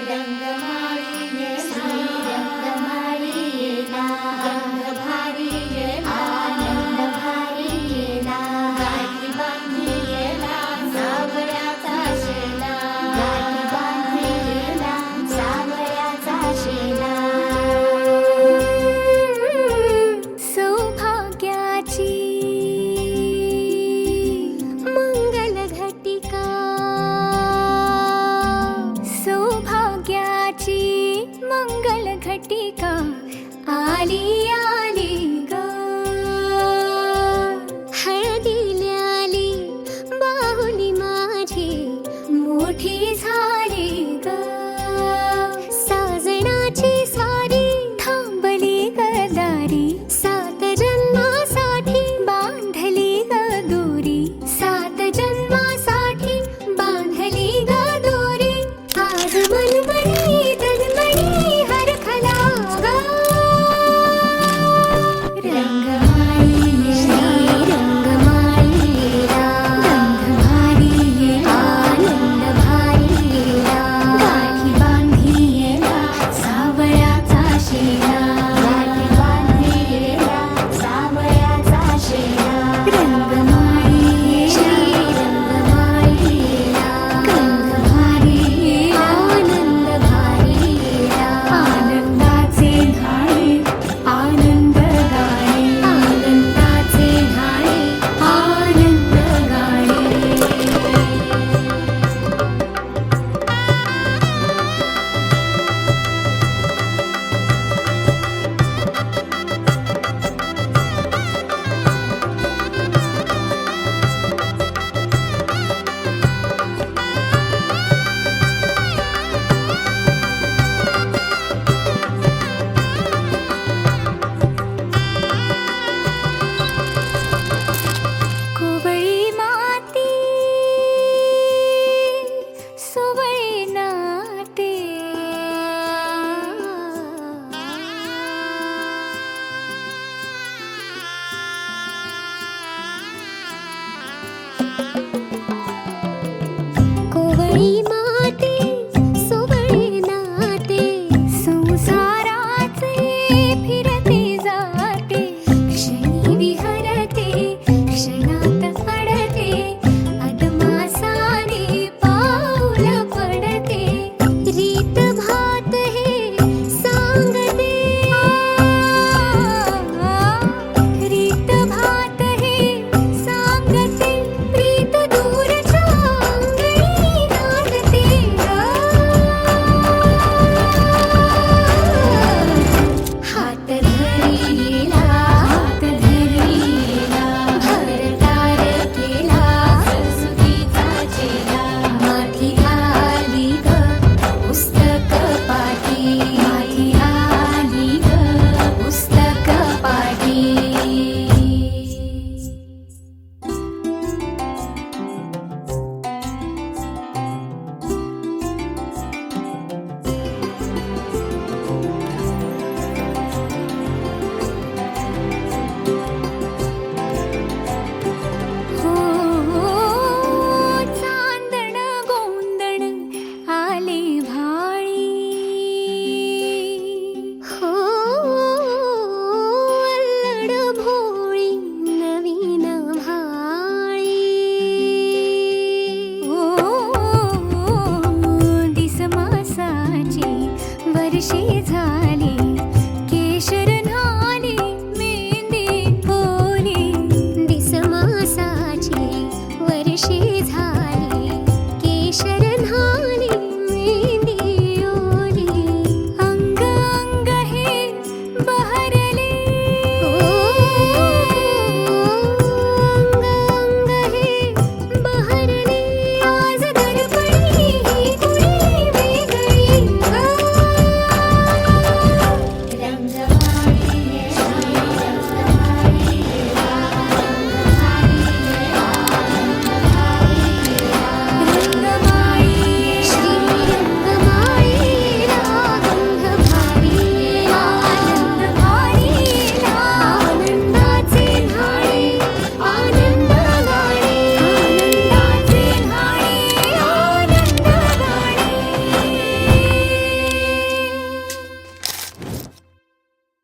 रंगमाळी रंगमाळी येला रंग भारी येला आनंद भारी येला गाठी बांधी येला सावळ्याचा शेला गाठी बांधी येला सावळ्याचा शेला सौभाग्याची मंगल घटिका सौभाग्याची मंगल घटिका आली आली ग हळदीला आली बाहुली माझी मोठी झाली ग साजणाची स्वारी थांबली गदारी सात जन्मासाठी बांधली ग दोरी सात जन्मासाठी बांधली ग दोरी आज मनमनी तन्मनी हरखला ग रंगमाळी रंगमाळी रंग भारी आनंद भारी गाठी बांधी सावळ्याचा शेला गाठी बांधी सावळ्याचा शेला रंगमाळी रंगमाळी रंग भारी आनंद भारी आनंदाचे घाणे आनंद गाणे आनंदाचे घाणे आनंद गाणे कोवळी माती सुवळी नाते